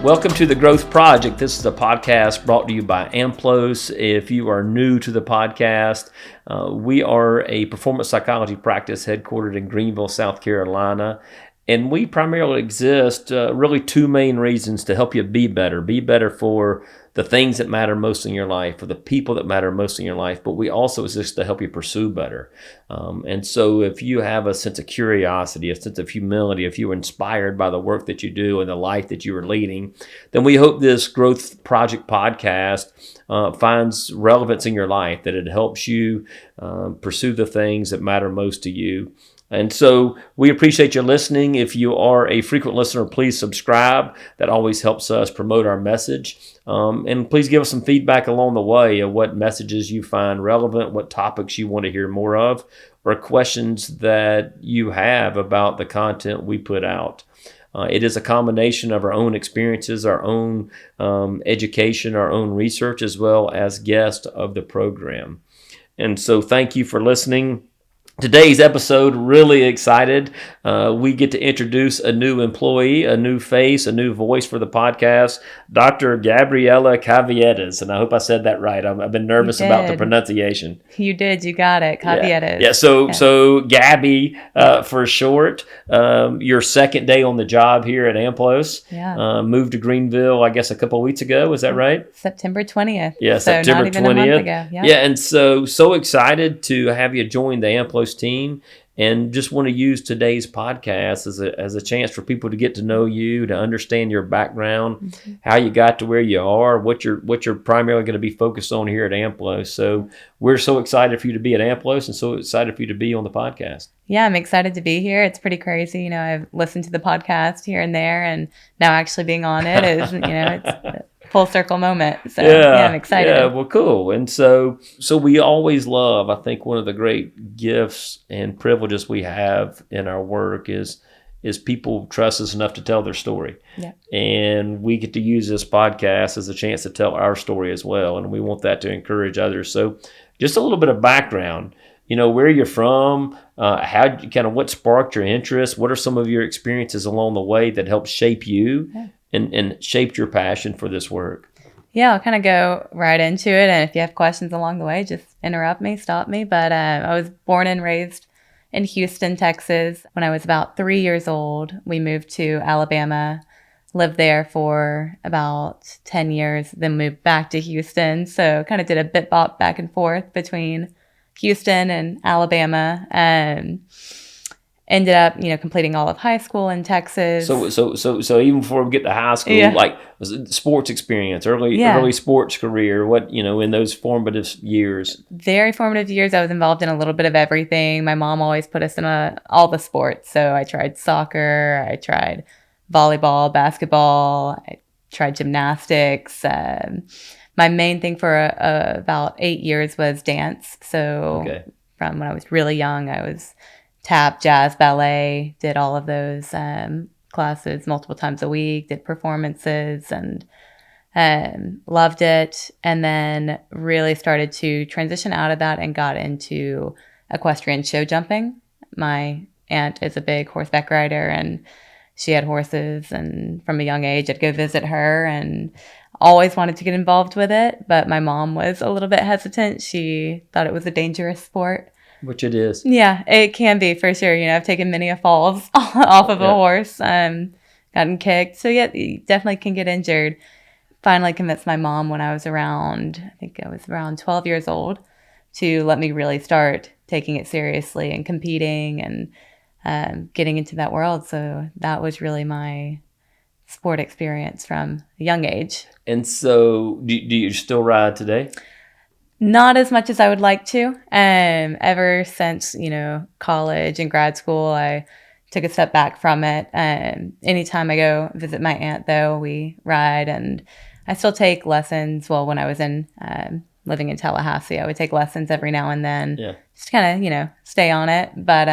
Welcome to The Growth Project. This is a podcast brought to you by AMPLOS. If you are new to the podcast, we are a performance psychology practice headquartered in Greenville, South Carolina. And we primarily exist really two main reasons to help you be better. Be better for the things that matter most in your life, for the people that matter most in your life. But we also exist to help you pursue better. And so if you have a sense of curiosity, a sense of humility, if you're inspired by the work that you do and the life that you are leading, then we hope this Growth Project podcast finds relevance in your life, that it helps you pursue the things that matter most to you. And so we appreciate you listening. If you are a frequent listener, please subscribe. That always helps us promote our message. And please give us some feedback along the way of what messages you find relevant, what topics you want to hear more of, or questions that you have about the content we put out. It is a combination of our own experiences, our own education, our own research, as well as guests of the program. And so thank you for listening. Today's episode, really excited. We get to introduce a new employee, a new face, a new voice for the podcast, Dr. Gabriela Caviedes. And I hope I said that right. I've been nervous about the pronunciation. You did. You got it. Caviedes. Yeah. So Gabby for short. Your second day on the job here at AMPLOS. Yeah. Moved to Greenville, I guess, a couple of weeks ago. Was that right? September 20th. Yeah, so September not even 20th. A month ago. Yeah, and so excited to have you join the AMPLOS team, and just want to use today's podcast as a chance for people to get to know you, to understand your background, how you got to where you are, what you're primarily going to be focused on here at AMPLOS. So we're so excited for you to be at AMPLOS, and so excited for you to be on the podcast. Yeah, I'm excited to be here. It's pretty crazy. You know, I've listened to the podcast here and there, and now actually being on it is, it's a full circle moment. So yeah, I'm excited. Yeah, well, cool. And so we always love, I think one of the great gifts and privileges we have in our work is people trust us enough to tell their story. Yeah. And we get to use this podcast as a chance to tell our story as well. And we want that to encourage others. So just a little bit of background, where you're from, what sparked your interest, what are some of your experiences along the way that helped shape you and shaped your passion for this work? Yeah, I'll kind of go right into it. And if you have questions along the way, just interrupt me, stop me. But I was born and raised in Houston, Texas. When I was about 3 years old, we moved to Alabama, lived there for about 10 years, then moved back to Houston. So kind of did a bit bop back and forth between Houston and Alabama. Ended up, completing all of high school in Texas. So even before we get to high school, was it sports experience, early sports career, what, in those formative years? Very formative years. I was involved in a little bit of everything. My mom always put us in all the sports. So I tried soccer, I tried volleyball, basketball, I tried gymnastics. My main thing for about 8 years was dance. So from when I was really young, I was tap, jazz, ballet, did all of those classes multiple times a week, did performances, and loved it. And then really started to transition out of that and got into equestrian show jumping. My aunt is a big horseback rider, and she had horses. And from a young age, I'd go visit her and always wanted to get involved with it. But my mom was a little bit hesitant. She thought it was a dangerous sport. Which it is. Yeah, it can be for sure. I've taken many falls off of a horse, gotten kicked. So yeah, you definitely can get injured. Finally convinced my mom when I was around 12 years old to let me really start taking it seriously and competing and getting into that world. So that was really my sport experience from a young age. And so do you still ride today? Not as much as I would like to. Ever since, college and grad school, I took a step back from it. Anytime I go visit my aunt, though, we ride, and I still take lessons. Well, when I was living in Tallahassee, I would take lessons every now and then, just kind of, stay on it. But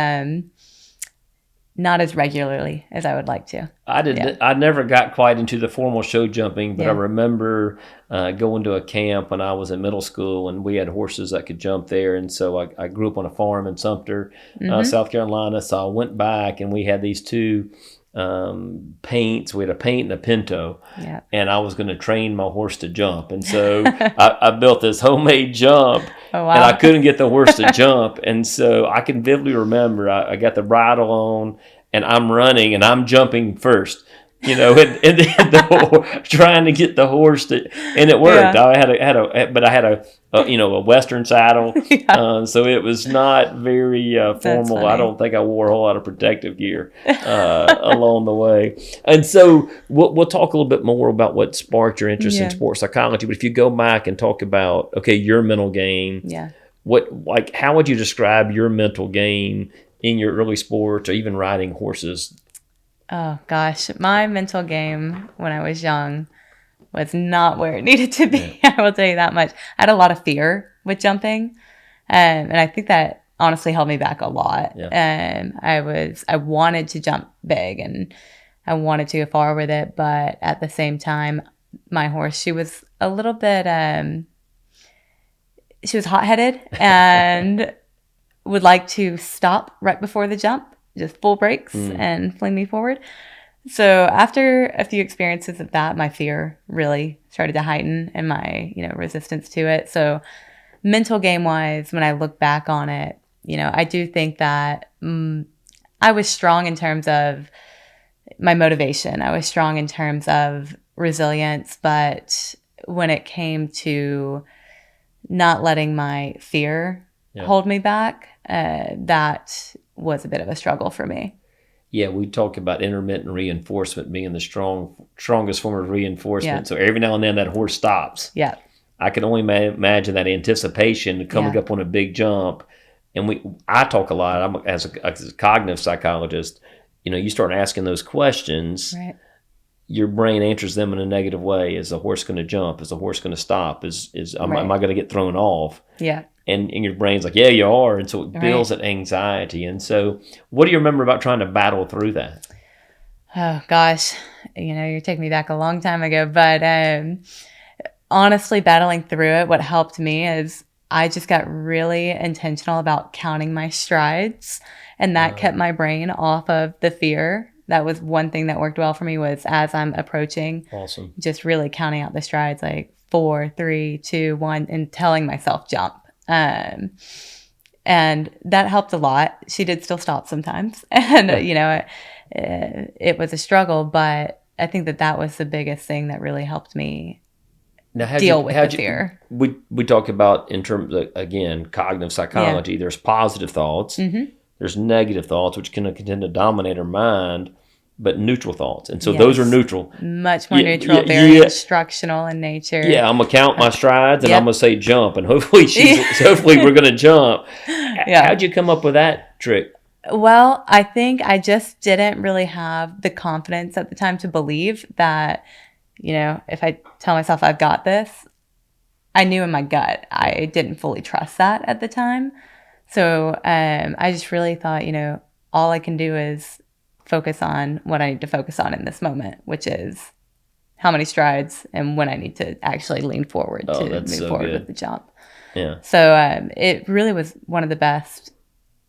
not as regularly as I would like to. I never got quite into the formal show jumping, but I remember going to a camp when I was in middle school, and we had horses that could jump there. And so I grew up on a farm in Sumter, South Carolina. So I went back, and we had these two paints. We had a paint and a pinto, Yeah. and I was going to train my horse to jump. And so I built this homemade jump, Oh, wow. and I couldn't get the horse to jump. And so I can vividly remember I got the bridle on, and I'm running, and I'm jumping first. And then trying to get the horse to, and it worked. Yeah. I had a Western saddle, Yeah. so it was not very formal. funny. I don't think I wore a whole lot of protective gear along the way. And so we'll talk a little bit more about what sparked your interest in sports psychology. But if you go back and talk about your mental game, how would you describe your mental game in your early sports or even riding horses? Oh, gosh. My mental game when I was young was not where it needed to be. I will tell you that much. I had a lot of fear with jumping. And I think that honestly held me back a lot. And I wanted to jump big and I wanted to go far with it. But at the same time, my horse, she was a little bit, she was hot-headed and would like to stop right before the jump. Just full brakes and fling me forward. So after a few experiences of that, my fear really started to heighten and my, resistance to it. So mental game wise, when I look back on it, I do think that I was strong in terms of my motivation. I was strong in terms of resilience, but when it came to not letting my fear hold me back, that was a bit of a struggle for me. Yeah, we talk about intermittent reinforcement being the strongest form of reinforcement. Yeah. So every now and then that horse stops. Yeah. I can only imagine that anticipation coming up on a big jump. And I talk a lot. As a cognitive psychologist, you start asking those questions. Right. Your brain answers them in a negative way. Is the horse going to jump? Is the horse going to stop? Am I going to get thrown off? Yeah. And your brain's like, yeah, you are. And so it builds that anxiety. And so what do you remember about trying to battle through that? Oh, gosh. You're taking me back a long time ago. But honestly, battling through it, what helped me is I just got really intentional about counting my strides. And that kept my brain off of the fear. That was one thing that worked well for me was as I'm approaching, just really counting out the strides, like 4, 3, 2, 1, and telling myself jump. And that helped a lot. She did still stop sometimes. And, it was a struggle, but I think that was the biggest thing that really helped me deal with the fear. We talk about in terms of, again, cognitive psychology, there's positive thoughts, there's negative thoughts, which can tend to dominate our mind, but neutral thoughts. And so those are neutral. Much more neutral, very instructional in nature. Yeah, I'm going to count my strides and I'm going to say jump. And hopefully we're going to jump. How'd you come up with that trick? Well, I think I just didn't really have the confidence at the time to believe that, if I tell myself I've got this, I knew in my gut I didn't fully trust that at the time. So I just really thought, all I can do is focus on what I need to focus on in this moment, which is how many strides and when I need to actually lean forward to move forward with the jump. Yeah. So it really was one of the best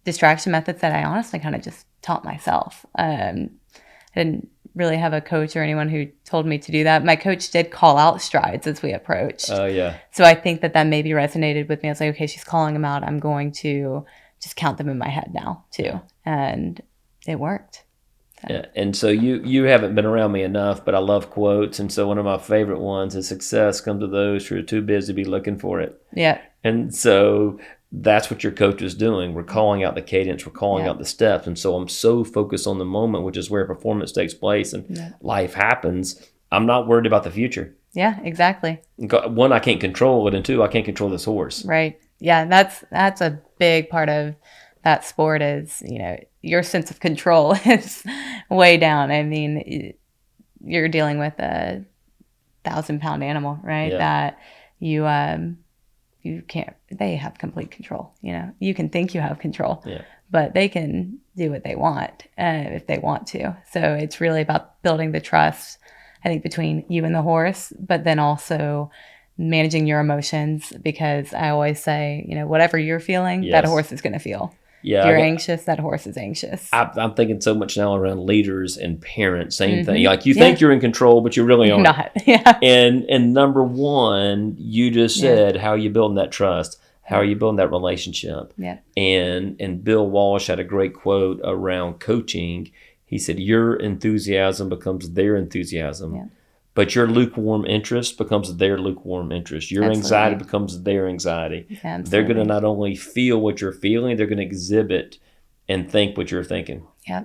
distraction methods that I honestly kind of just taught myself. I didn't really have a coach or anyone who told me to do that. My coach did call out strides as we approached. Oh, yeah. So I think that maybe resonated with me. I was like, okay, she's calling them out. I'm going to just count them in my head now too. And it worked. So. Yeah. And so you haven't been around me enough, but I love quotes. And so one of my favorite ones is success comes to those who are too busy to be looking for it. Yeah. And so that's what your coach is doing. We're calling out the cadence. We're calling out the steps. And so I'm so focused on the moment, which is where performance takes place and life happens. I'm not worried about the future. Yeah, exactly. One, I can't control it. And two, I can't control this horse. Right. Yeah, that's a big part of that sport is, your sense of control is way down. I mean, you're dealing with a 1,000-pound animal, right? Yeah. That you can't, they have complete control. You can think you have control, but they can do what they want if they want to. So it's really about building the trust, I think, between you and the horse, but then also managing your emotions, because I always say, whatever you're feeling, that a horse is going to feel. Yeah, If you're anxious, that horse is anxious. I'm thinking so much now around leaders and parents. Same thing. Like you think you're in control, but you really You're aren't. not. Yeah. And number one, you just said, how are you building that trust? How are you building that relationship? Yeah. And Bill Walsh had a great quote around coaching. He said, your enthusiasm becomes their enthusiasm. Yeah. But your lukewarm interest becomes their lukewarm interest. Your anxiety becomes their anxiety. Absolutely. They're going to not only feel what you're feeling, they're going to exhibit and think what you're thinking. Yeah.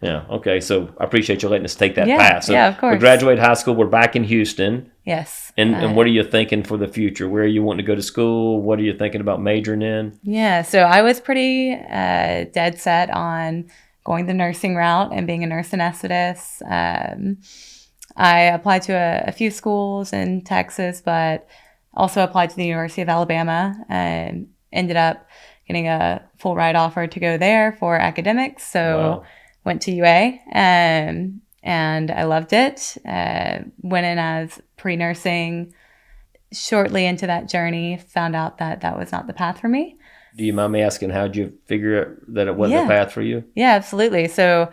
Yeah. Okay. So I appreciate you letting us take that path. So of course. we graduated high school. We're back in Houston. Yes. And what are you thinking for the future? Where are you wanting to go to school? What are you thinking about majoring in? Yeah. So I was pretty dead set on going the nursing route and being a nurse anesthetist. I applied to a few schools in Texas, but also applied to the University of Alabama and ended up getting a full ride offer to go there for academics. So went to UA and I loved it. Went in as pre-nursing. Shortly into that journey, found out that was not the path for me. Do you mind me asking, how'd you figure that it wasn't the path for you? Yeah, absolutely. So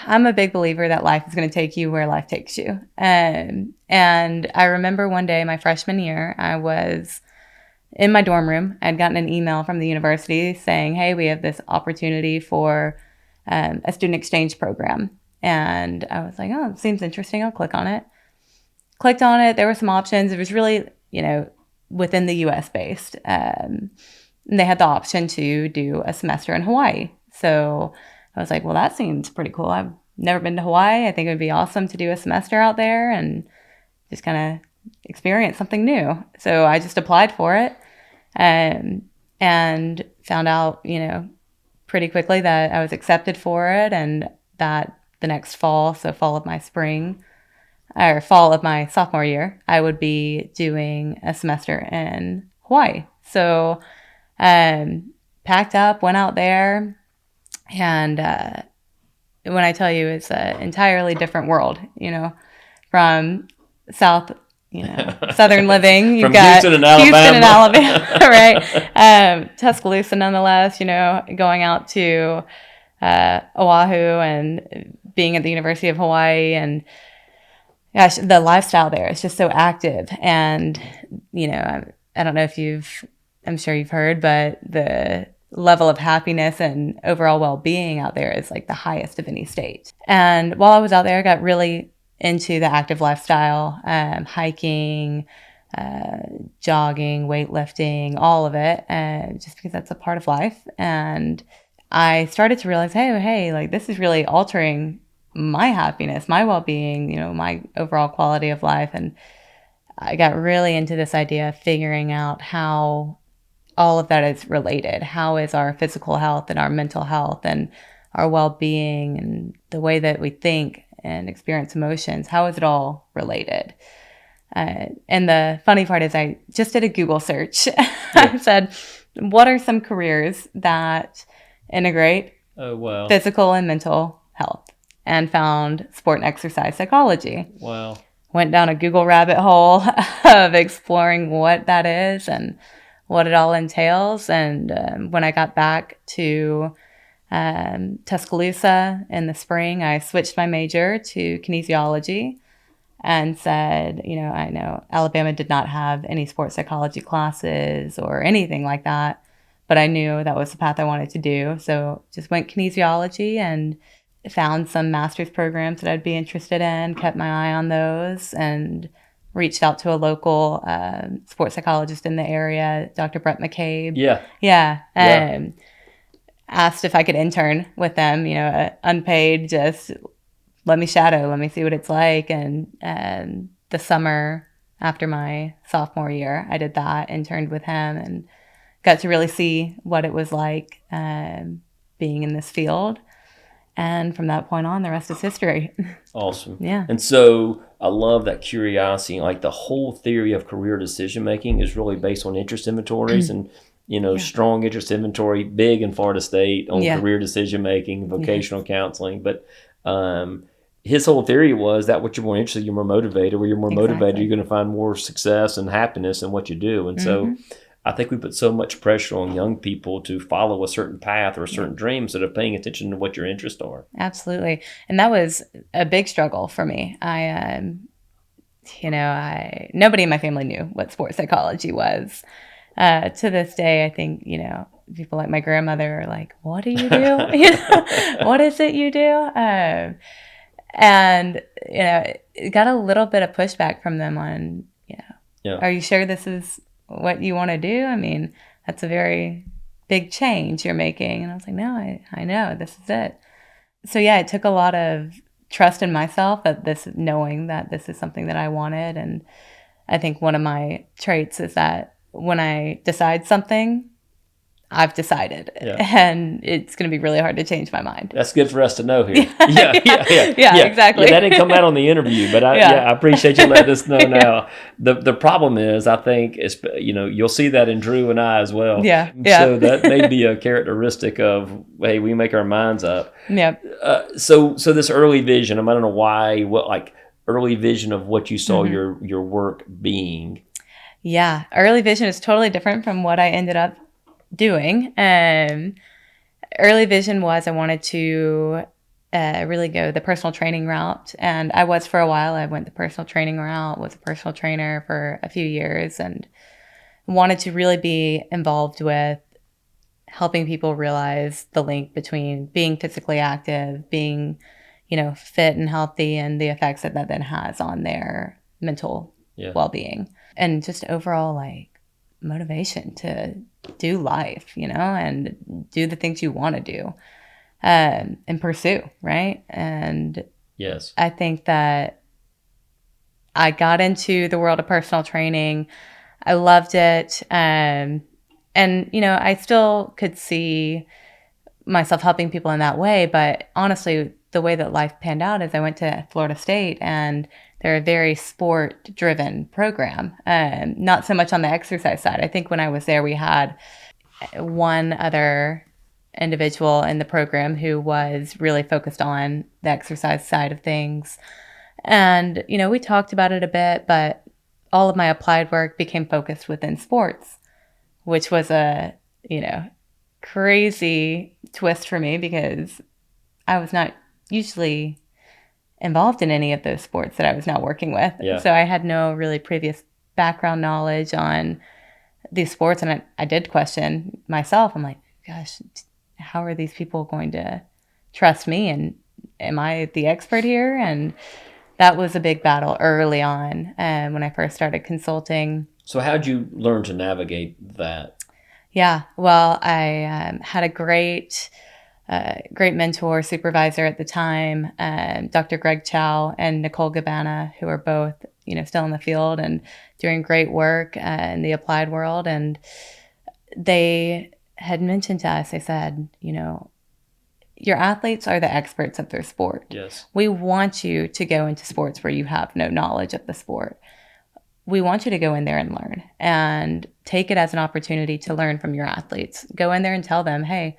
I'm a big believer that life is going to take you where life takes you. And I remember one day, my freshman year, I was in my dorm room. I'd gotten an email from the university saying, hey, we have this opportunity for a student exchange program. And I was like, oh, it seems interesting. I'll click on it. Clicked on it. There were some options. It was really, within the U.S. based. They had the option to do a semester in Hawaii. So I was like, well, that seems pretty cool. I've never been to Hawaii. I think it would be awesome to do a semester out there and just kind of experience something new. So I just applied for it and found out, pretty quickly that I was accepted for it and that the next fall, so fall of my sophomore year, I would be doing a semester in Hawaii. So packed up, went out there, and when I tell you it's an entirely different world, from southern living. You've got Houston and Alabama, right? Tuscaloosa, nonetheless. Going out to Oahu and being at the University of Hawaii, and gosh, the lifestyle there is just so active. And I don't know if I'm sure you've heard, but the level of happiness and overall well-being out there is like the highest of any state. And while I was out there, I got really into the active lifestyle, hiking, jogging, weightlifting, all of it, just because that's a part of life. And I started to realize, hey, like this is really altering my happiness, my well-being, my overall quality of life. And I got really into this idea of figuring out how all of that is related. How is our physical health and our mental health and our well-being and the way that we think and experience emotions, how is it all related? And the funny part is I just did a Google search. I said, what are some careers that integrate physical and mental health? And found sport and exercise psychology. Wow. Went down a Google rabbit hole of exploring what that is and what it all entails. And when I got back to Tuscaloosa in the spring, I switched my major to kinesiology and said, I know Alabama did not have any sports psychology classes or anything like that, but I knew that was the path I wanted to do. So just went kinesiology and found some master's programs that I'd be interested in, kept my eye on those, and reached out to a local sports psychologist in the area, Dr. Brett McCabe. Yeah. Asked if I could intern with them, unpaid, just let me shadow, let me see what it's like. And the summer after my sophomore year, I did that, interned with him, and got to really see what it was like being in this field. And from that point on, the rest is history. Awesome. Yeah. And so I love that curiosity. Like the whole theory of career decision making is really based on interest inventories and, strong interest inventory, big in Florida State on career decision making, vocational counseling. But his whole theory was that what you're more interested in, you're more motivated. Where you're more motivated, you're going to find more success and happiness in what you do. And so I think we put so much pressure on young people to follow a certain path or a certain dream instead of paying attention to what your interests are. Absolutely. And that was a big struggle for me. Nobody in my family knew what sports psychology was. To this day, I think, people like my grandmother are like, what do you do? What is it you do? And, it got a little bit of pushback from them on, are you sure this is what you want to do? I mean, that's a very big change you're making. And I was like, no, I know this is it. So yeah, it took a lot of trust in myself knowing that this is something that I wanted. And I think one of my traits is that when I decide something, I've decided, and it's going to be really hard to change my mind. That's good for us to know here. Yeah, exactly. Yeah, that didn't come out on the interview, but I appreciate you letting us know now. The problem is, I think, you'll see that in Drew and I as well. Yeah. So that may be a characteristic of, hey, we make our minds up. Yeah. So this early vision, I don't know why, early vision of what you saw your work being. Yeah, early vision is totally different from what I ended up doing. Early vision was I wanted to really go the personal training route, and I was for a while. I went the personal training route, was a personal trainer for a few years, and wanted to really be involved with helping people realize the link between being physically active, being fit and healthy, and the effects that then has on their mental well-being, and just overall motivation to do life, and do the things you want to do, and pursue, right? And yes, I think that I got into the world of personal training. I loved it. And I still could see myself helping people in that way. But honestly, the way that life panned out is I went to Florida State, and they're a very sport-driven program, not so much on the exercise side. I think when I was there, we had one other individual in the program who was really focused on the exercise side of things. And, we talked about it a bit, but all of my applied work became focused within sports, which was a, crazy twist for me because I was not usually involved in any of those sports that I was now working with. Yeah. So I had no really previous background knowledge on these sports. And I did question myself. I'm like, gosh, how are these people going to trust me? And am I the expert here? And that was a big battle early on when I first started consulting. So how'd you learn to navigate that? Yeah, well, I had a great mentor, supervisor at the time, Dr. Greg Chow and Nicole Gabbana, who are both, still in the field and doing great work in the applied world. And they had mentioned to us, they said, your athletes are the experts of their sport. Yes. We want you to go into sports where you have no knowledge of the sport. We want you to go in there and learn and take it as an opportunity to learn from your athletes. Go in there and tell them, hey,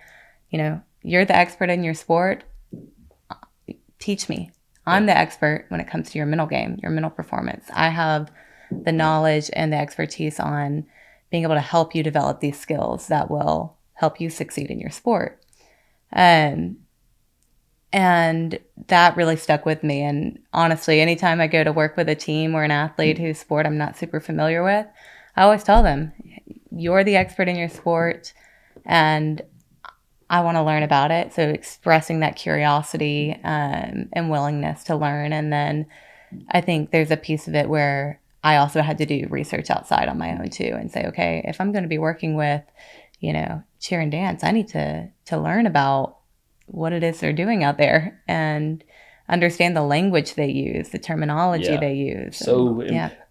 you're the expert in your sport. Teach me. I'm the expert when it comes to your mental game, your mental performance. I have the knowledge and the expertise on being able to help you develop these skills that will help you succeed in your sport. And that really stuck with me. And honestly, anytime I go to work with a team or an athlete whose sport I'm not super familiar with, I always tell them, you're the expert in your sport and I want to learn about it. So expressing that curiosity and willingness to learn. And then I think there's a piece of it where I also had to do research outside on my own too and say, okay, if I'm going to be working with, cheer and dance, I need to learn about what it is they're doing out there and understand the language they use, the terminology they use. So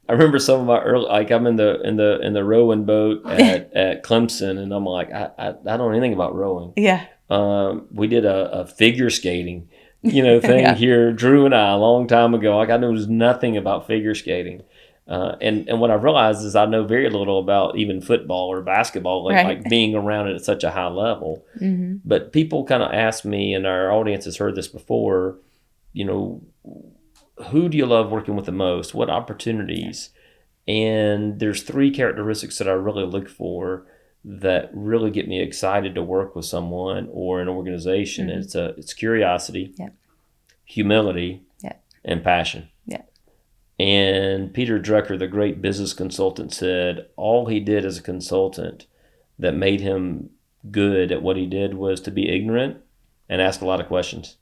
I remember some of my early, I'm in the rowing boat at Clemson, and I'm like, I don't know anything about rowing. Yeah. We did a figure skating, thing here, Drew and I, a long time ago. I knew nothing about figure skating. And what I realized is I know very little about even football or basketball, like being around it at such a high level. Mm-hmm. But people kind of ask me, and our audience has heard this before, who do you love working with the most? What opportunities? And there's three characteristics that I really look for that really get me excited to work with someone or an organization. It's curiosity, Yep. humility, Yep. and passion. Yep. And Peter Drucker, the great business consultant, said all he did as a consultant that made him good at what he did was to be ignorant and ask a lot of questions.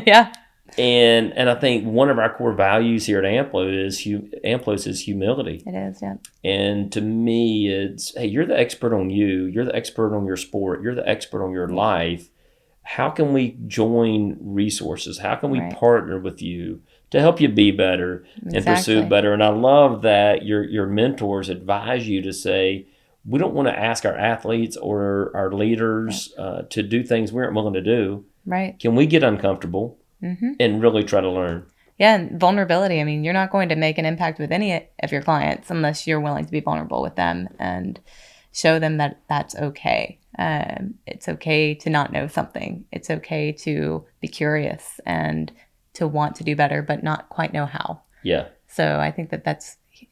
Yeah. And I think one of our core values here at AMPLOS is humility. It is, yeah. And to me, it's, hey, you're the expert on you. You're the expert on your sport. You're the expert on your life. How can we join resources? How can we partner with you to help you be better and pursue better? And I love that your mentors advise you to say, we don't want to ask our athletes or our leaders to do things we aren't willing to do. Right. Can we get uncomfortable and really try to learn? Yeah, and vulnerability. I mean, you're not going to make an impact with any of your clients unless you're willing to be vulnerable with them and show them that that's okay. It's okay to not know something. It's okay to be curious and to want to do better, but not quite know how. Yeah. So I think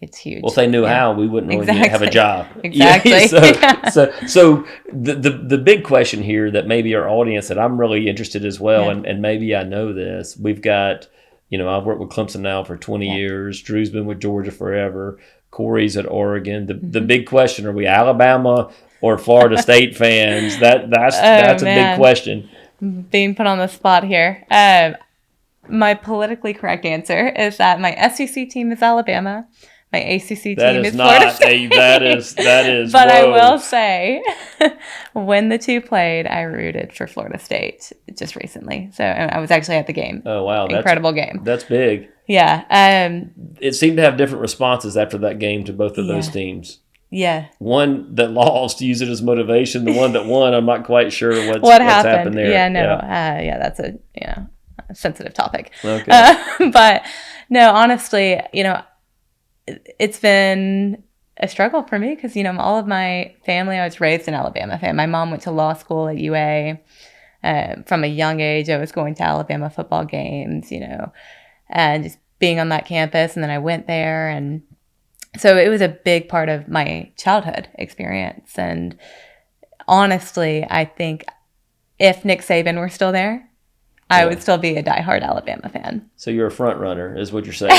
it's huge. Well, if they knew how, we wouldn't really have a job. Exactly. So the big question here that maybe our audience, that I'm really interested as well, and maybe I know this, we've got, I've worked with Clemson now for 20 years. Drew's been with Georgia forever. Corey's at Oregon. The big question, are we Alabama or Florida State fans? That's a big question. Being put on the spot here. My politically correct answer is that my SEC team is Alabama. My ACC team is Florida State. That is. But whoa. I will say, when the two played, I rooted for Florida State just recently. So I was actually at the game. Oh wow! Incredible game. That's big. Yeah. It seemed to have different responses after that game to both of those teams. Yeah. One that lost, use it as motivation. The one that won, I'm not quite sure what's happened there. Yeah. No. That's a sensitive topic. Okay. But no, honestly, it's been a struggle for me because, all of my family, I was raised an Alabama fan. My mom went to law school at UA. From a young age, I was going to Alabama football games, and just being on that campus. And then I went there. And so it was a big part of my childhood experience. And honestly, I think if Nick Saban were still there, I would still be a diehard Alabama fan. So you're a front runner, is what you're saying.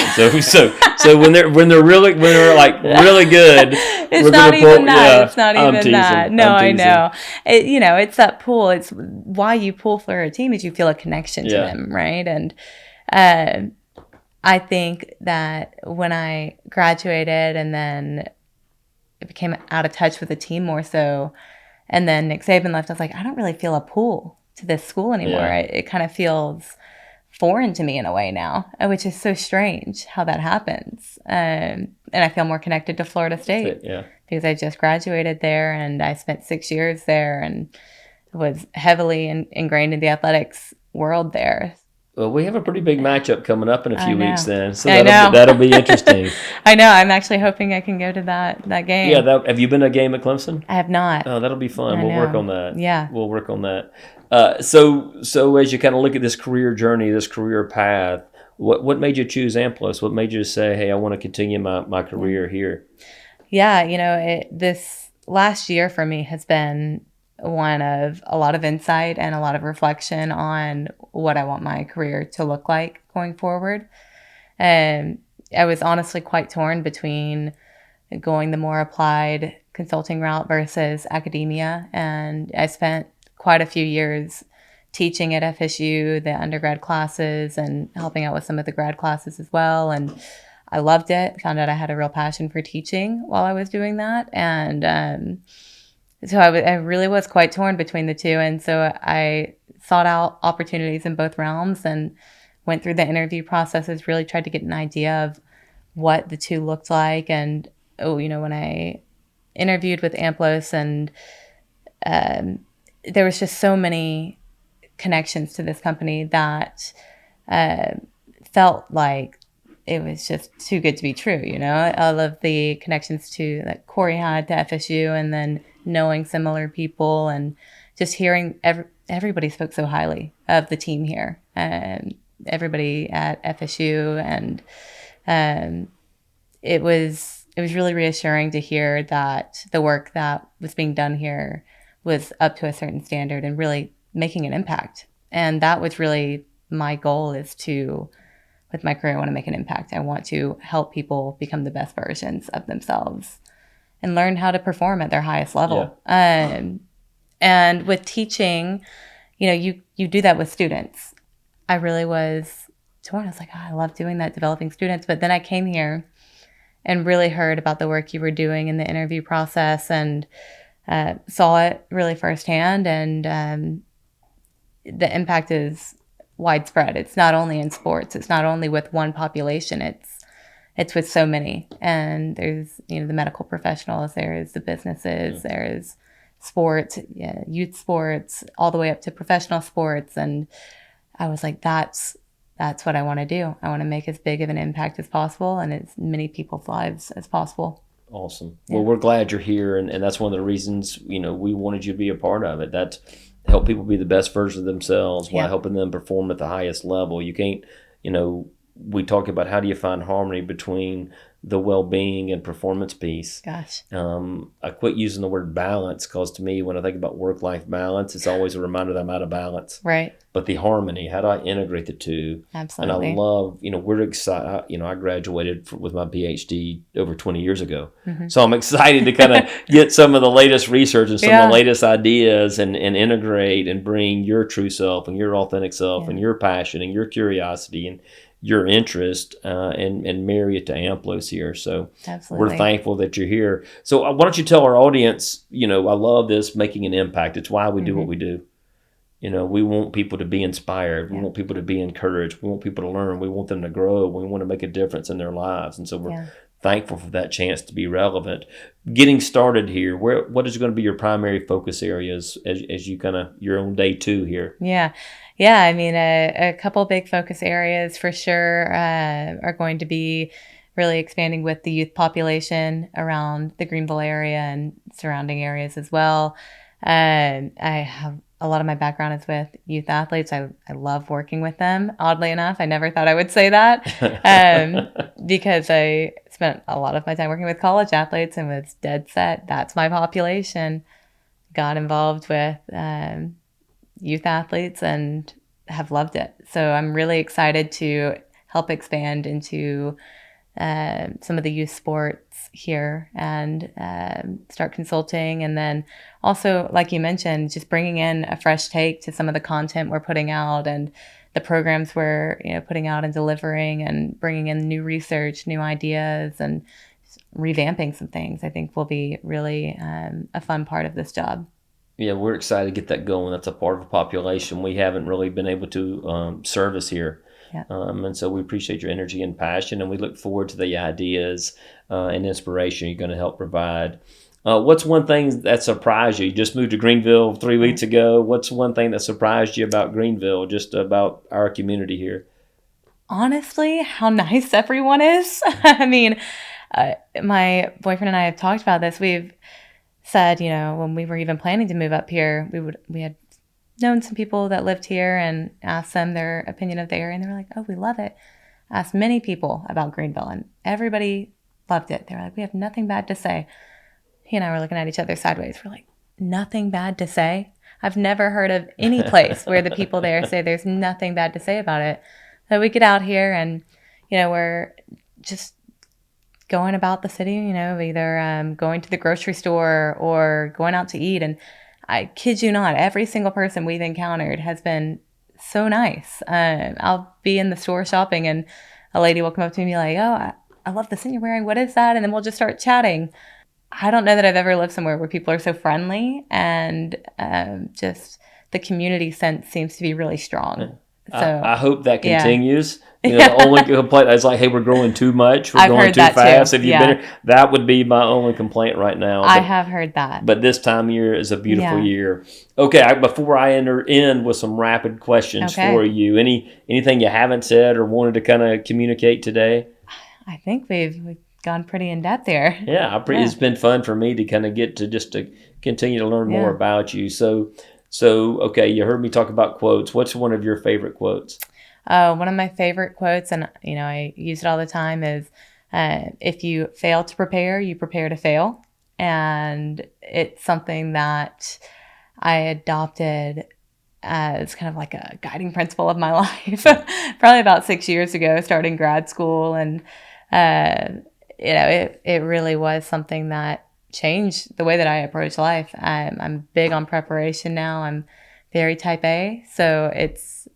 So when they're really good, it's not even that. It's not even that. No, I know. It's that pull. It's why you pull for a team is you feel a connection to them, right? And I think that when I graduated and then it became out of touch with the team more so, and then Nick Saban left, I was like, I don't really feel a pull to this school anymore. Yeah. It kind of feels foreign to me in a way now, which is so strange how that happens. And I feel more connected to Florida State because I just graduated there and I spent 6 years there and was heavily ingrained in the athletics world there. Well, we have a pretty big matchup coming up in a few weeks then. So that'll be interesting. I know. I'm actually hoping I can go to that game. Yeah. Have you been to a game at Clemson? I have not. Oh, that'll be fun. We'll work on that. Yeah. We'll work on that. So as you kind of look at this career journey, this career path, what made you choose AMPLOS? What made you say, hey, I want to continue my career here? Yeah, this last year for me has been one of a lot of insight and a lot of reflection on what I want my career to look like going forward. And I was honestly quite torn between going the more applied consulting route versus academia. And I spent quite a few years teaching at FSU, the undergrad classes, and helping out with some of the grad classes as well. And I loved it. Found out I had a real passion for teaching while I was doing that. And so I really was quite torn between the two. And so I sought out opportunities in both realms and went through the interview processes, really tried to get an idea of what the two looked like. And, when I interviewed with AMPLOS and there was just so many connections to this company that felt like it was just too good to be true, all of the connections that Corey had to FSU and then knowing similar people and just hearing everybody spoke so highly of the team here and everybody at FSU. And it was it was really reassuring to hear that the work that was being done here was up to a certain standard and really making an impact. And that was really my goal, is to, with my career, I want to make an impact. I want to help people become the best versions of themselves and learn how to perform at their highest level. And with teaching, you do that with students. I really was torn. I was like, oh, I love doing that, developing students. But then I came here and really heard about the work you were doing in the interview process, and saw it really firsthand. And the impact is widespread. It's not only in sports. It's not only with one population. It's with so many. And there's, the medical professionals, there's the businesses, there's sports, youth sports, all the way up to professional sports. And I was like, that's what I want to do. I want to make as big of an impact as possible and as many people's lives as possible. Awesome. Well, we're glad you're here, and that's one of the reasons, we wanted you to be a part of it. That's help people be the best version of themselves while helping them perform at the highest level. You can't, we talk about how do you find harmony between the well-being and performance piece. Gosh. I quit using the word balance, because to me, when I think about work-life balance, it's always a reminder that I'm out of balance. Right. But the harmony, how do I integrate the two? Absolutely. And I love, we're excited. I graduated with my PhD over 20 years ago. Mm-hmm. So I'm excited to kind of get some of the latest research and some of the latest ideas and integrate and bring your true self and your authentic self and your passion and your curiosity and your interest and marry it to AMPLOS here. So Absolutely. We're thankful that you're here. So why don't you tell our audience, I love this, making an impact. It's why we do what we do. We want people to be inspired. We want people to be encouraged. We want people to learn. We want them to grow. We want to make a difference in their lives. And so we're thankful for that chance to be relevant. Getting started here, what is going to be your primary focus areas as you you're on day 2 here? Yeah, I mean, a couple big focus areas for sure are going to be really expanding with the youth population around the Greenville area and surrounding areas as well. I have a lot of my background is with youth athletes. I love working with them. Oddly enough, I never thought I would say that because I spent a lot of my time working with college athletes and was dead set. That's my population. Got involved with youth athletes and have loved it. So I'm really excited to help expand into some of the youth sports here and start consulting. And then also, like you mentioned, just bringing in a fresh take to some of the content we're putting out and the programs we're putting out and delivering, and bringing in new research, new ideas, and revamping some things, I think will be really a fun part of this job. Yeah, we're excited to get that going. That's a part of a population we haven't really been able to service here. Yeah. And so we appreciate your energy and passion, and we look forward to the ideas and inspiration you're going to help provide. What's one thing that surprised you? You just moved to Greenville 3 weeks ago. What's one thing that surprised you about Greenville, just about our community here? Honestly, how nice everyone is. I mean, my boyfriend and I have talked about this. We've said, when we were even planning to move up here, we had known some people that lived here and asked them their opinion of the area, and they were like, oh, we love it. Asked many people about Greenville, and everybody loved it. They were like, we have nothing bad to say. He and I were looking at each other sideways. We're like, nothing bad to say? I've never heard of any place where the people there say there's nothing bad to say about it. So we get out here and, we're just going about the city, either going to the grocery store or going out to eat. And I kid you not, every single person we've encountered has been so nice. I'll be in the store shopping and a lady will come up to me and be like, oh, I love the thing you're wearing. What is that? And then we'll just start chatting. I don't know that I've ever lived somewhere where people are so friendly, and just the community sense seems to be really strong. So I hope that continues. The only complaint is like, hey, we're growing too much. We're I've going heard too that fast. too. Have you been here? That would be my only complaint right now. I have heard that. But this time of year is a beautiful year. Okay, before I enter in with some rapid questions for you, anything you haven't said or wanted to kind of communicate today? I think we've gone pretty in depth here. Yeah, it's been fun for me to kind of get to continue to learn more about you. So okay, you heard me talk about quotes. What's one of your favorite quotes? One of my favorite quotes, and I use it all the time, is If you fail to prepare, you prepare to fail. And it's something that I adopted as kind of like a guiding principle of my life, probably about 6 years ago, starting grad school. And, it really was something that changed the way that I approach life. I'm big on preparation now. I'm very type A. So it's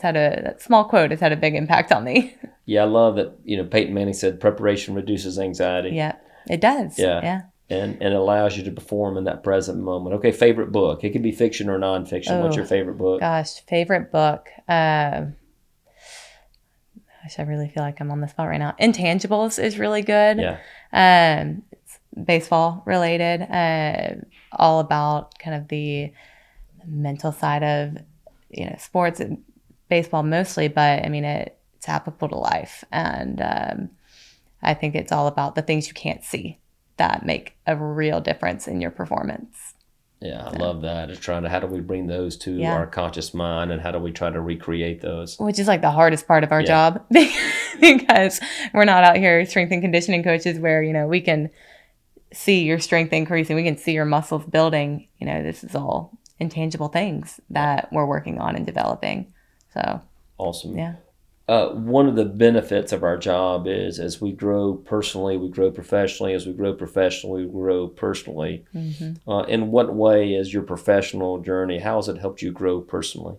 had that small quote has had a big impact on me. Yeah, I love that. Peyton Manning said preparation reduces anxiety. Yeah, it does. Yeah. And it allows you to perform in that present moment. Okay, favorite book. It could be fiction or nonfiction. What's your favorite book? Gosh, favorite book. Gosh, I really feel like I'm on the spot right now. Intangibles is really good. Yeah. It's baseball related. All about kind of the mental side of sports and baseball mostly, but I mean it's applicable to life. And I think it's all about the things you can't see that make a real difference in your performance. Yeah, I love that. It's how do we bring those to our conscious mind, and how do we try to recreate those? Which is like the hardest part of our job, because we're not out here strength and conditioning coaches where, we can see your strength increasing, we can see your muscles building. This is all intangible things that we're working on and developing. So awesome. Yeah. One of the benefits of our job is as we grow personally, we grow professionally. As we grow professionally, we grow personally. Mm-hmm. In what way is your professional journey, how has it helped you grow personally?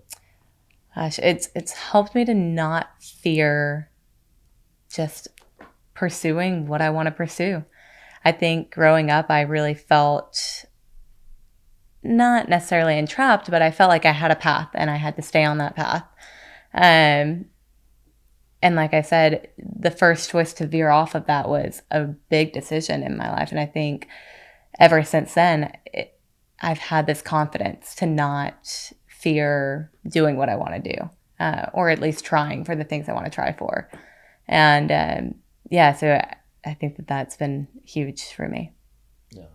Gosh, it's helped me to not fear just pursuing what I want to pursue. I think growing up, I really felt not necessarily entrapped, but I felt like I had a path and I had to stay on that path. And like I said, the first choice to veer off of that was a big decision in my life. And I think ever since then, I've had this confidence to not fear doing what I want to do, or at least trying for the things I want to try for. And so I think that's been huge for me. Yeah.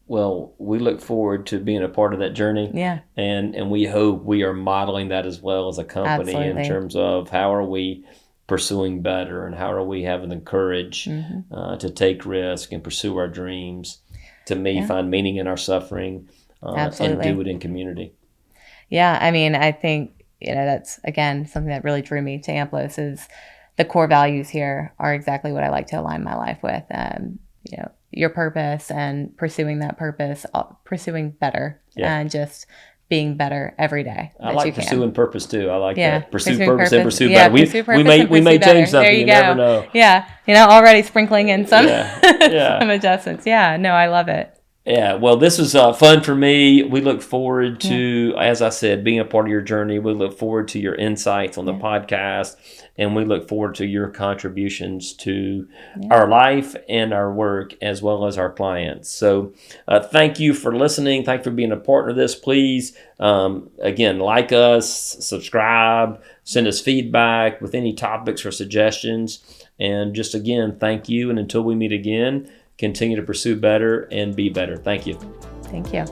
Well, we look forward to being a part of that journey. Yeah. And we hope we are modeling that as well as a company. Absolutely. In terms of how are we pursuing better, and how are we having the courage to take risk and pursue our dreams, to find meaning in our suffering, and do it in community. Yeah, I mean, I think that's again something that really drew me to AMPLOS is the core values here are exactly what I like to align my life with. Your purpose and pursuing that purpose, pursuing better, and just being better every day. I like pursuing purpose too. I like that. Pursue pursuing purpose and pursue better. We may change something. There you go. Never know. Yeah, already sprinkling in some some adjustments. Yeah, no, I love it. Yeah, well, this was fun for me. We look forward to, as I said, being a part of your journey. We look forward to your insights on the podcast, and we look forward to your contributions to our life and our work, as well as our clients. So thank you for listening. Thank you for being a partner of this. Please, again, like us, subscribe, send us feedback with any topics or suggestions. And just, again, thank you. And until we meet again, continue to pursue better and be better. Thank you. Thank you.